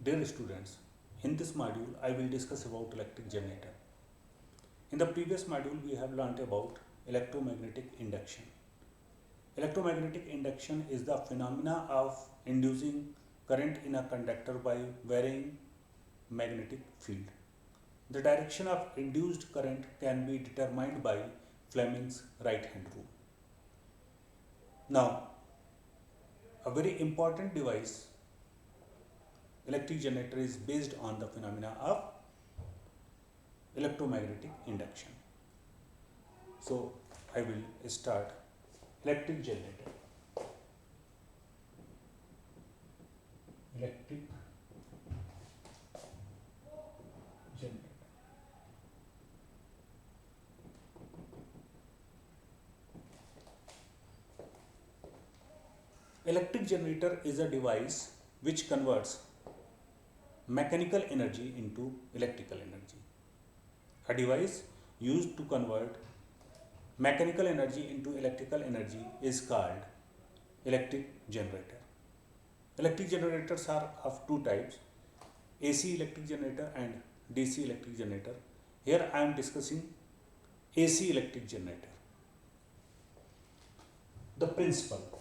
Dear students, in this module I will discuss about electric generator. In the previous module we have learnt about electromagnetic induction. Electromagnetic induction is the phenomena of inducing current in a conductor by varying magnetic field. The direction of induced current can be determined by Fleming's right hand rule. Now, a very important device, electric generator, is based on the phenomena of electromagnetic induction. So, I will start electric generator. Electric generator. Electric generator is a device which converts mechanical energy into electrical energy. A device used to convert mechanical energy into electrical energy is called electric generator. Electric generators are of two types, AC electric generator and DC electric generator. Here I am discussing AC electric generator. The principle.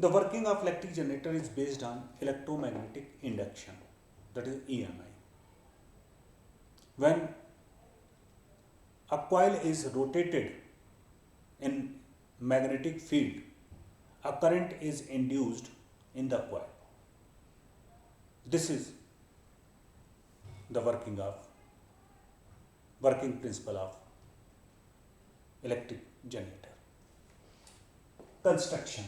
The working of electric generator is based on electromagnetic induction, that is EMI. When a coil is rotated in magnetic field, a current is induced in the coil. This is the working principle of electric generator. Construction.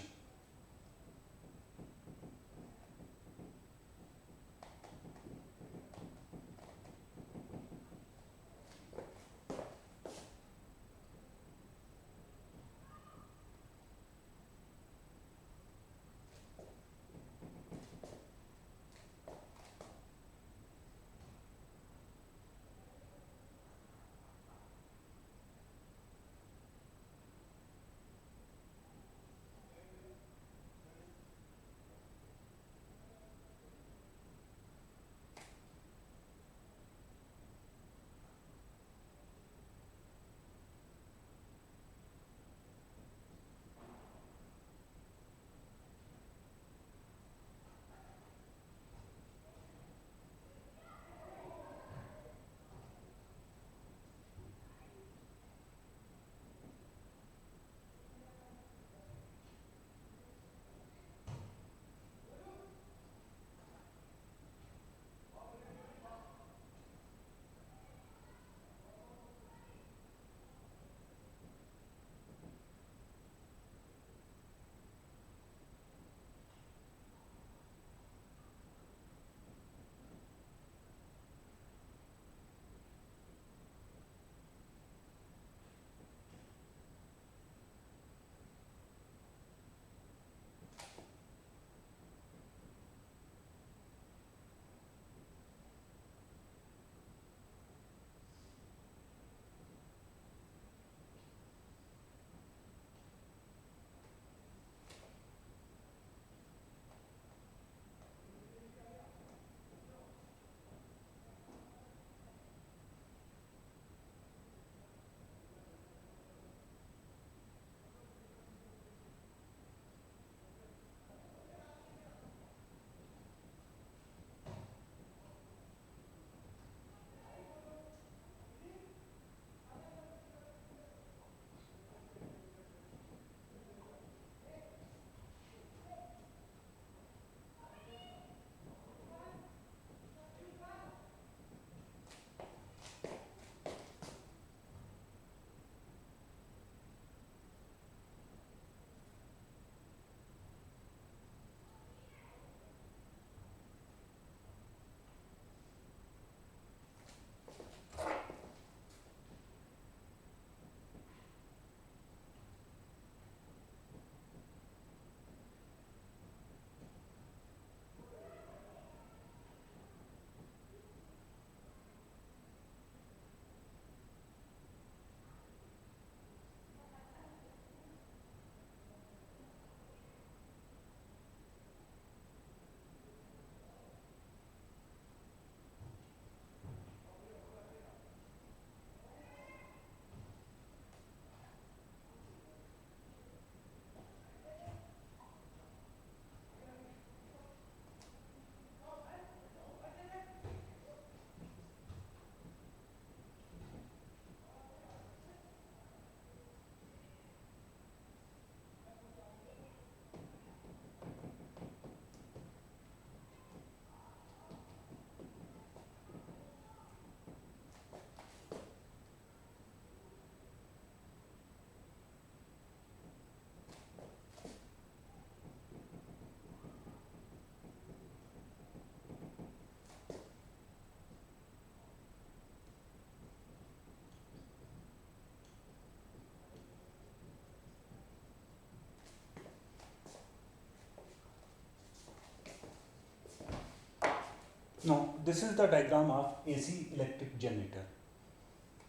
Now, this is the diagram of AC electric generator.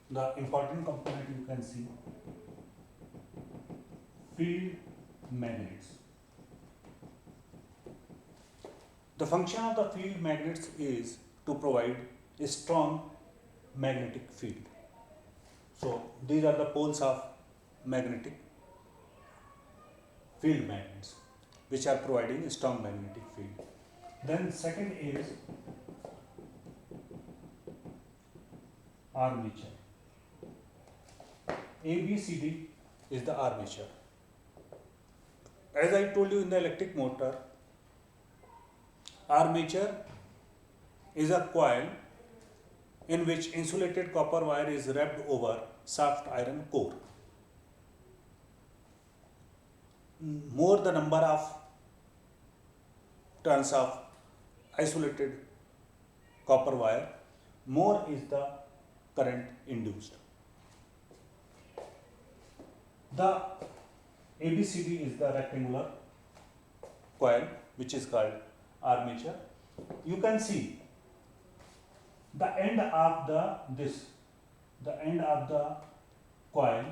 The important component you can see, field magnets. The function of the field magnets is to provide a strong magnetic field. So, these are the poles of magnetic field magnets which are providing a strong magnetic field. Then second is armature. ABCD is the armature. As I told you in the electric motor, armature is a coil in which insulated copper wire is wrapped over soft iron core. More the number of turns of isolated copper wire, more is the current induced. The ABCD is the rectangular coil which is called armature. You can see the end of the end of the coil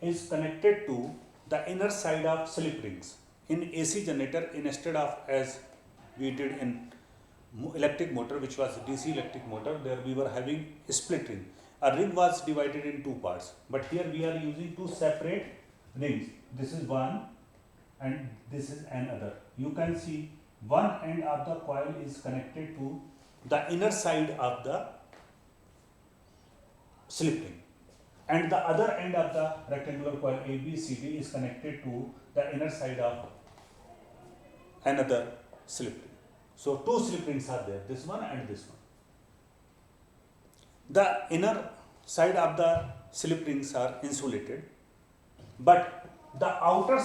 is connected to the inner side of slip rings. In AC generator, instead of as we did in electric motor, which was DC electric motor, there we were having a split ring. A ring was divided in two parts, but here we are using two separate rings. This is one and this is another. You can see one end of the coil is connected to the inner side of the slip ring, and the other end of the rectangular coil ABCD is connected to the inner side of another slip ring. So two slip rings are there, this one and this one. The inner side of the slip rings are insulated, but the outer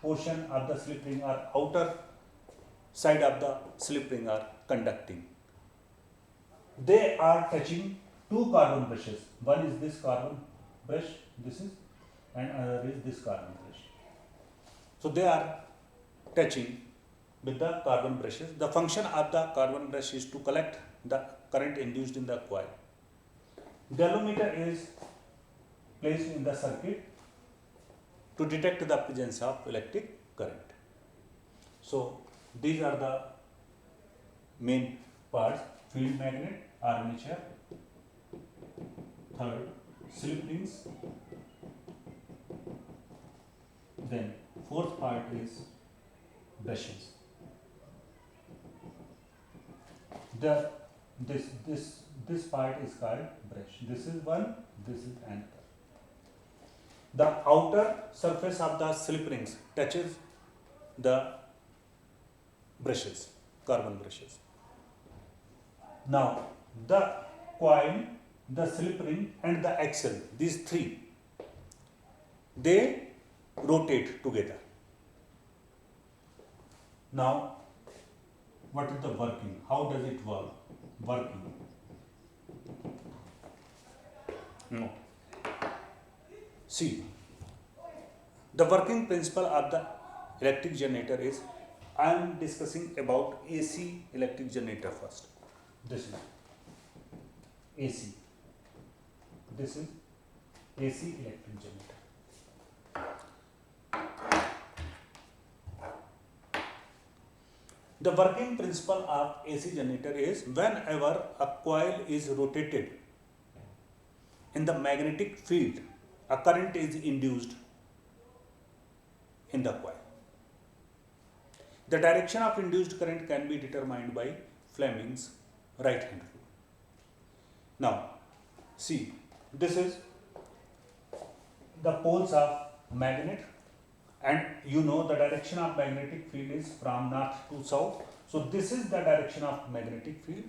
portion of the slip ring or outer side of the slip ring are conducting. They are touching two carbon brushes. One is this carbon brush, and another is this carbon brush. So they are touching with the carbon brushes. The function of the carbon brush is to collect the current induced in the coil. Galvanometer is placed in the circuit to detect the presence of electric current. So these are the main parts: field magnet, armature, third slip rings, then fourth part is brushes. This part is called brush. This is one, this is another. The outer surface of the slip rings touches the brushes, carbon brushes. Now the coil, the slip ring and the axle, these three, they rotate together. Now what is the working? How does it work? Working. No. See, the working principle of the electric generator is, I am discussing about AC electric generator first. This is AC. This is AC electric generator. The working principle of AC generator is, whenever a coil is rotated in the magnetic field, a current is induced in the coil. The direction of induced current can be determined by Fleming's right hand rule. Now, see, this is the poles of magnet, and you know the direction of magnetic field is from north to south. So this is the direction of magnetic field.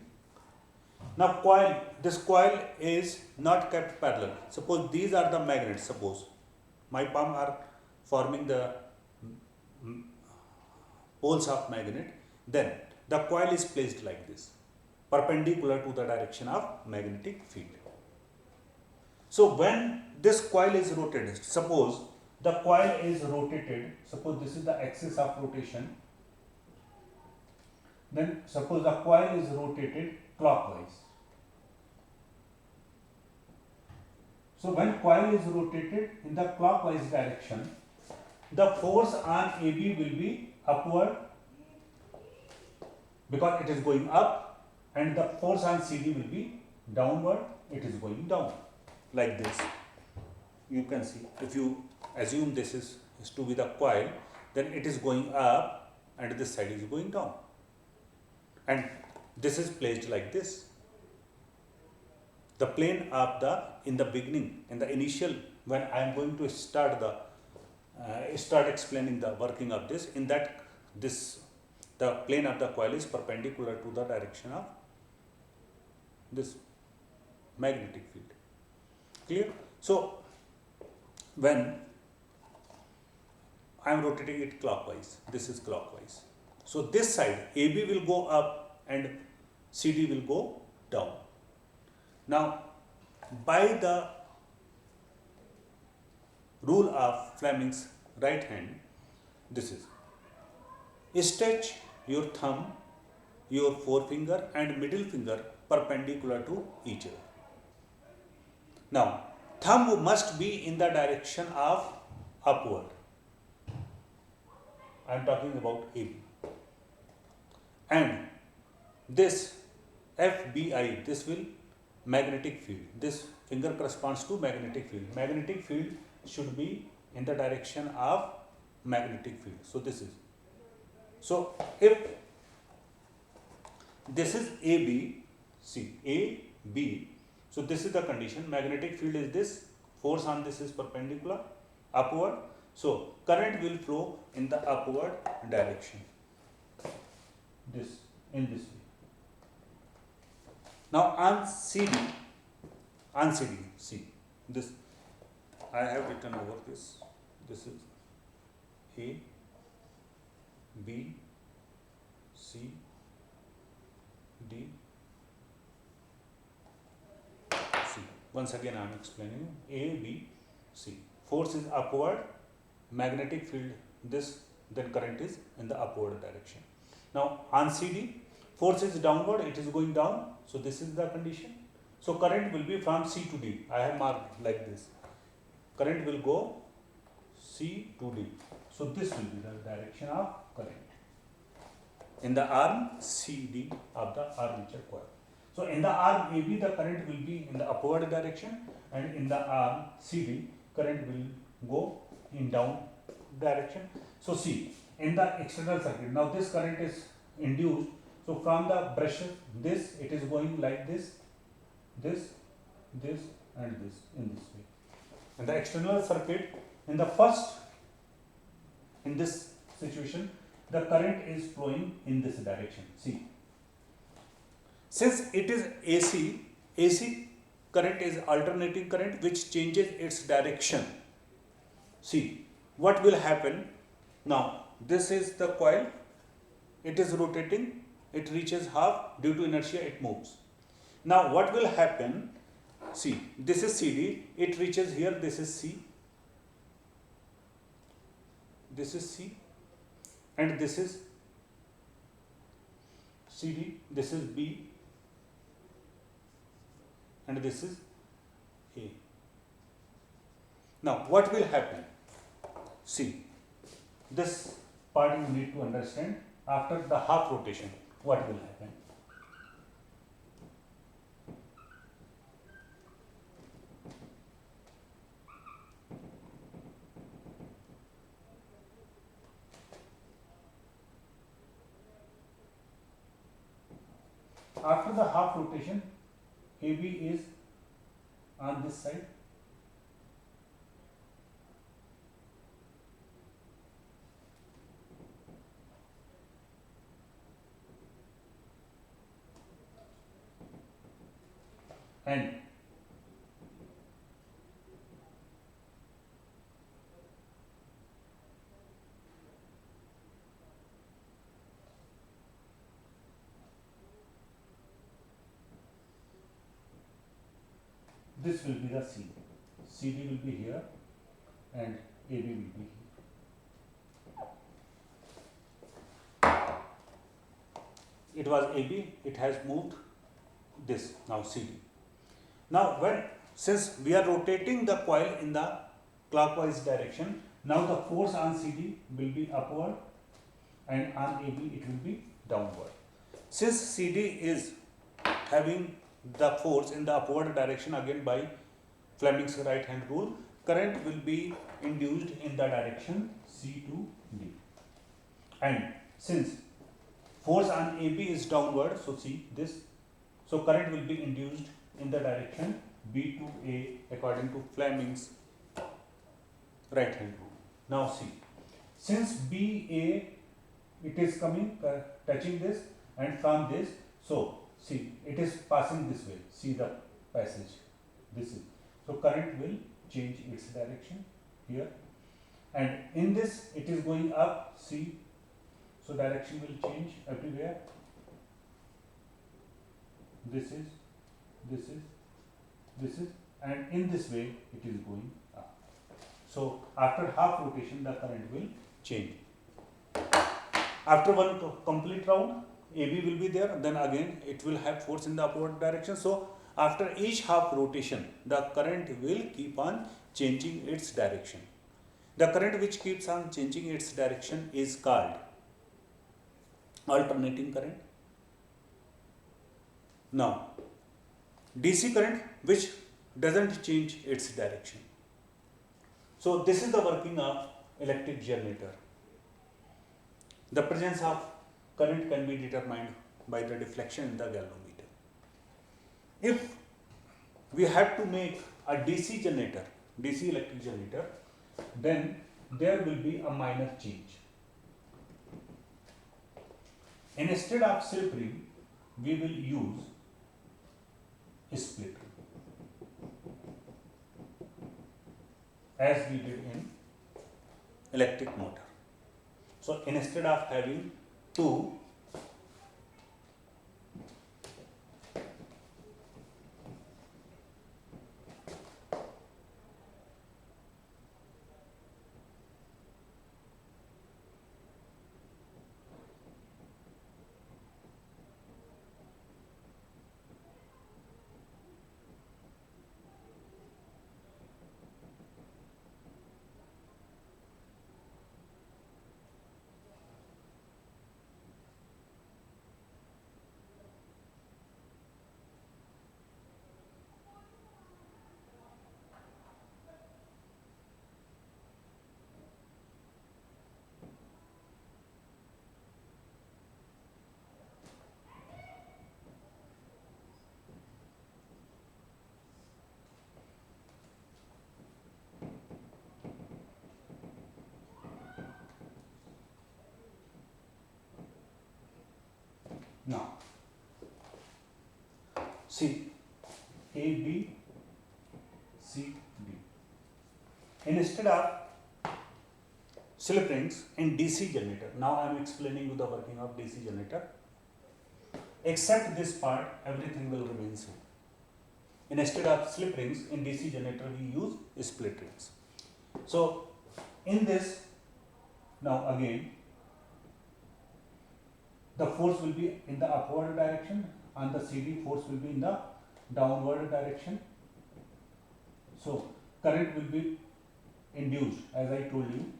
Now coil, this coil is not kept parallel. Suppose these are the magnets, suppose my palm are forming the poles of magnet, then the coil is placed like this, perpendicular to the direction of magnetic field. So when this coil is rotated, suppose the coil is rotated, suppose this is the axis of rotation, Then suppose the coil is rotated clockwise. So when coil is rotated in the clockwise direction, the force on AB will be upward because it is going up, and the force on CD will be downward, it is going down. Like this. You can see, if you assume this is to be the coil, then it is going up and this side is going down. And this is placed like this. The plane of the, in the beginning, in the initial, when I am going to start explaining the working of this, in that the plane of the coil is perpendicular to the direction of this magnetic field. Clear? So when I am rotating it clockwise, this is clockwise. So this side AB will go up and CD will go down. Now by the rule of Fleming's right hand, this is stretch your thumb, your forefinger and middle finger perpendicular to each other. Now thumb must be in the direction of upward. I am talking about AB. And this FBI, this will magnetic field. This finger corresponds to magnetic field. Magnetic field should be in the direction of magnetic field. So this is. So if this is AB, see AB, so this is the condition. Magnetic field is this, force on this is perpendicular, upward. So current will flow in the upward direction. This, in this way. Now on CD, see this, I have written over this. This is A, B, C, D, C. Once again I am explaining. A, B, C. Force is upward, magnetic field this, then current is in the upward direction. Now on CD, force is downward, it is going down. So this is the condition. So current will be from C to D. I have marked like this. Current will go C to D. So this will be the direction of current in the arm CD of the armature coil. So in the arm AB, the current will be in the upward direction, and in the arm CD, current will go in down direction. So see, in the external circuit, now this current is induced. So from the brushes, this, it is going like this, this, this and this, in this way. In the external circuit, in the first, in this situation, the current is flowing in this direction. See, since it is AC current is alternating current which changes its direction. See, what will happen now? This is the coil, it is rotating, it reaches half, due to inertia it moves. Now what will happen? See, this is CD, it reaches here, this is C, this is C, and this is CD, this is B, and this is A. Now what will happen? See, this part you need to understand. After the half rotation, what will happen? After the half rotation, AB is on this side, and this will be the C. CD will be here and AB will be here. it was AB, it has moved this, now CD. Now since we are rotating the coil in the clockwise direction, now the force on CD will be upward and on AB it will be downward. Since CD is having the force in the upward direction, again by Fleming's right hand rule, current will be induced in the direction C to D. And since force on AB is downward, so see this, so current will be induced in the direction B to A according to Fleming's right hand rule. Now see, since BA it is coming touching this, and from this, so see it is passing this way, see the passage, this is, so current will change its direction here, and in this it is going up, see, so direction will change everywhere, this is, and in this way it is going up. So after half rotation the current will change. After one complete round, AB will be there, then again it will have force in the upward direction. So after each half rotation, the current will keep on changing its direction. The current which keeps on changing its direction is called alternating current. Now, DC current which doesn't change its direction. So this is the working of electric generator. The presence of current can be determined by the deflection in the galvanometer. If we have to make a DC generator, DC electric generator, then there will be a minor change. Instead of slip ring, we will use split ring, as we did in electric motor. So instead of having two now, see A, B, C, D. Instead of slip rings in DC generator, now I am explaining you the working of DC generator. Except this part, everything will remain same. Instead of slip rings in DC generator, we use split rings. So in this, now again, the force will be in the upward direction, and the CD force will be in the downward direction. So current will be induced, as I told you,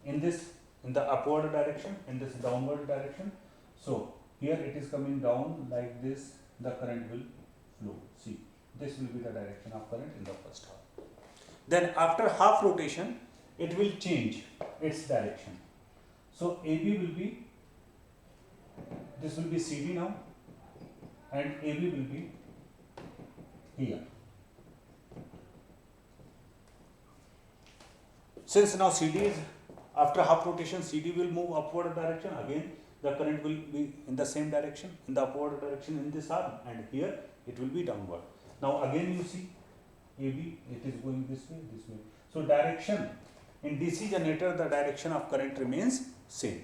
in the upward direction, in this downward direction. So here it is coming down like this, the current will flow. See, this will be the direction of current in the first half. Then after half rotation, it will change its direction. So AB will be, this will be CD now, and AB will be here. Since now CD is, after half rotation, CD will move upward direction, again the current will be in the same direction, in the upward direction in this arm, and here it will be downward. Now again you see AB, it is going this way, this way. So direction in DC generator, the direction of current remains same.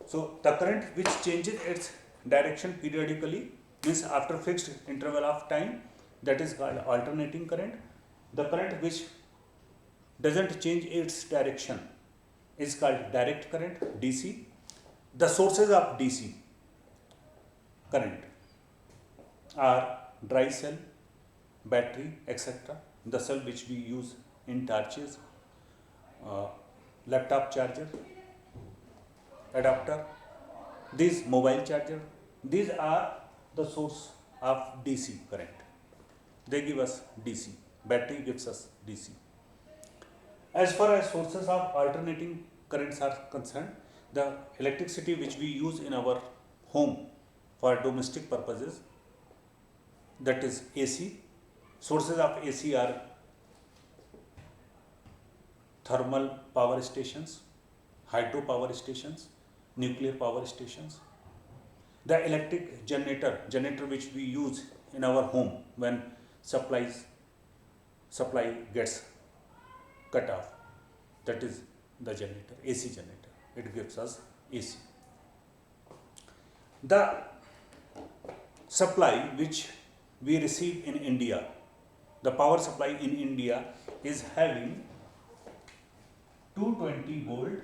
So the current which changes its direction periodically, means after fixed interval of time, that is called alternating current. The current which doesn't change its direction is called direct current, DC. The sources of DC, current are dry cell, battery, etc. The cell which we use in torches, uh, laptop charger, adapter, these mobile charger, these are the source of DC current. They give us DC. Battery gives us DC. As far as sources of alternating currents are concerned, the electricity which we use in our home for domestic purposes, that is AC. Sources of AC are thermal power stations, hydro power stations, nuclear power stations. The electric generator which we use in our home when supply gets cut off, that is the generator, AC generator. It gives us AC. The supply which we receive in India, the power supply in India is having 220 volt,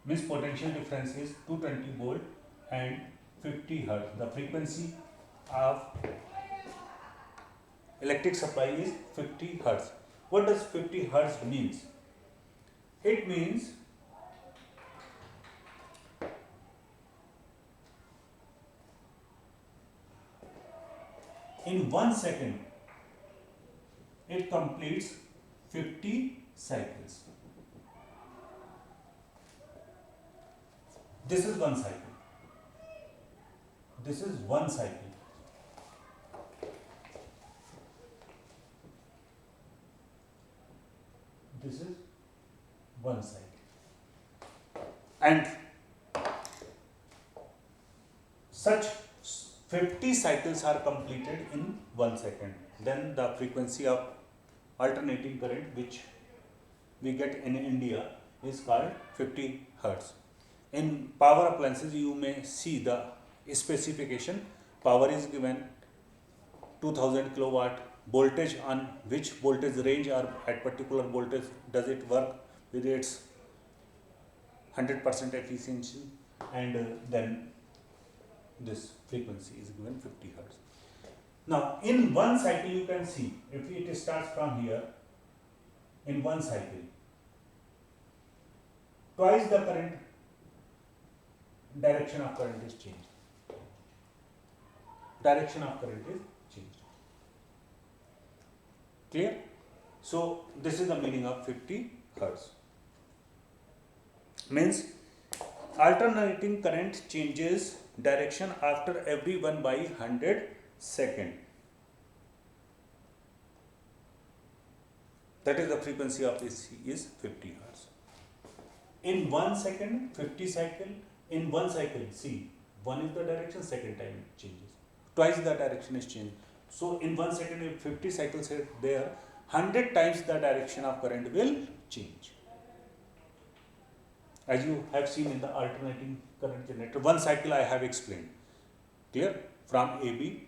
means potential difference is 220 volt and 50 hertz. The frequency of electric supply is 50 hertz. What does 50 hertz means? It means in 1 second it completes 50 cycles. This is one cycle. This is one cycle. This is one cycle. And such 50 cycles are completed in 1 second. Then the frequency of alternating current which we get in India is called 50 hertz. In power appliances, you may see the specification. Power is given 2000 kilowatt, voltage on which voltage range or at particular voltage does it work with its 100% efficiency, and then this frequency is given 50 hertz. Now in one cycle you can see, if it starts from here, in one cycle, twice the current, direction of current is changed. Direction of current is changed. Clear? So this is the meaning of 50 hertz. Means alternating current changes direction after every 1/100 second. That is the frequency of AC is 50 hertz. In 1 second, 50 cycle. In one cycle, see, one is the direction, second time it changes. Twice the direction is changed. So in 1 second, if 50 cycles are there, 100 times the direction of current will change. As you have seen in the alternating current generator, one cycle I have explained. Clear? From AB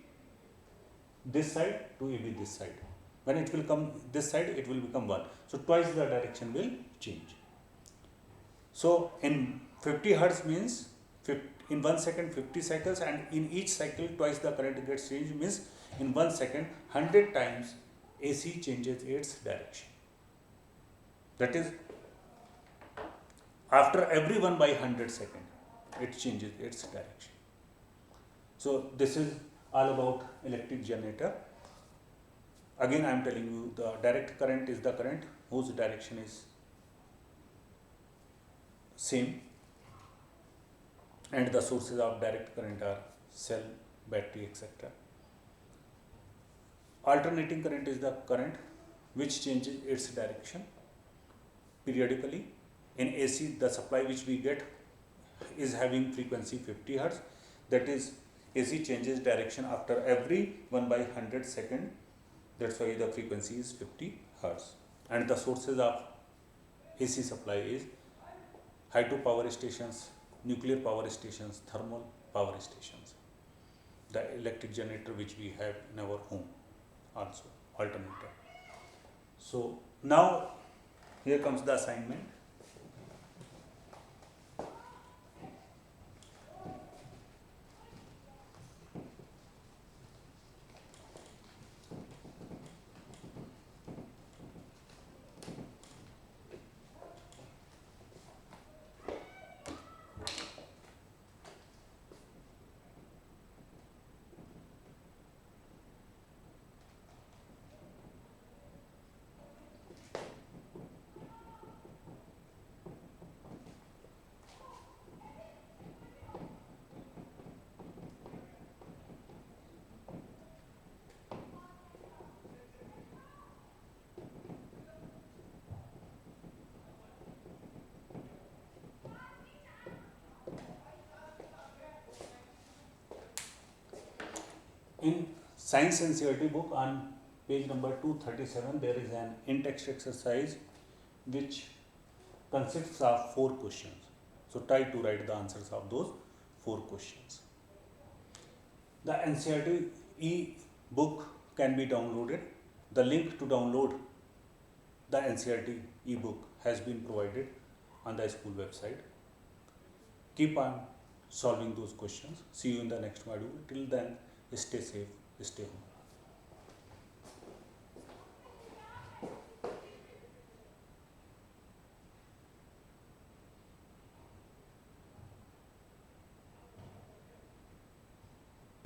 this side to AB this side. When it will come this side, it will become 1. So twice the direction will change. So in 50 hertz means in 1 second 50 cycles, and in each cycle twice the current gets changed, means in 1 second 100 times AC changes its direction. That is, after every 1/100 second it changes its direction. So this is all about electric generator. Again I am telling you, the direct current is the current whose direction is same, and the sources of direct current are cell, battery, etc. Alternating current is the current which changes its direction periodically. In AC, the supply which we get is having frequency 50 hertz. That is, AC changes direction after every 1/100 second. That's why the frequency is 50 hertz. And the sources of AC supply is hydropower stations, nuclear power stations, thermal power stations. The electric generator which we have in our home also, alternator. So now here comes the assignment. in science NCERT book on page number 237 there is an in-text exercise which consists of 4 questions. So try to write the answers of those 4 questions. The NCERT e-book can be downloaded. The link to download the NCERT e-book has been provided on the school website. Keep on solving those questions. See you in the next module. Till then, stay safe, stay home.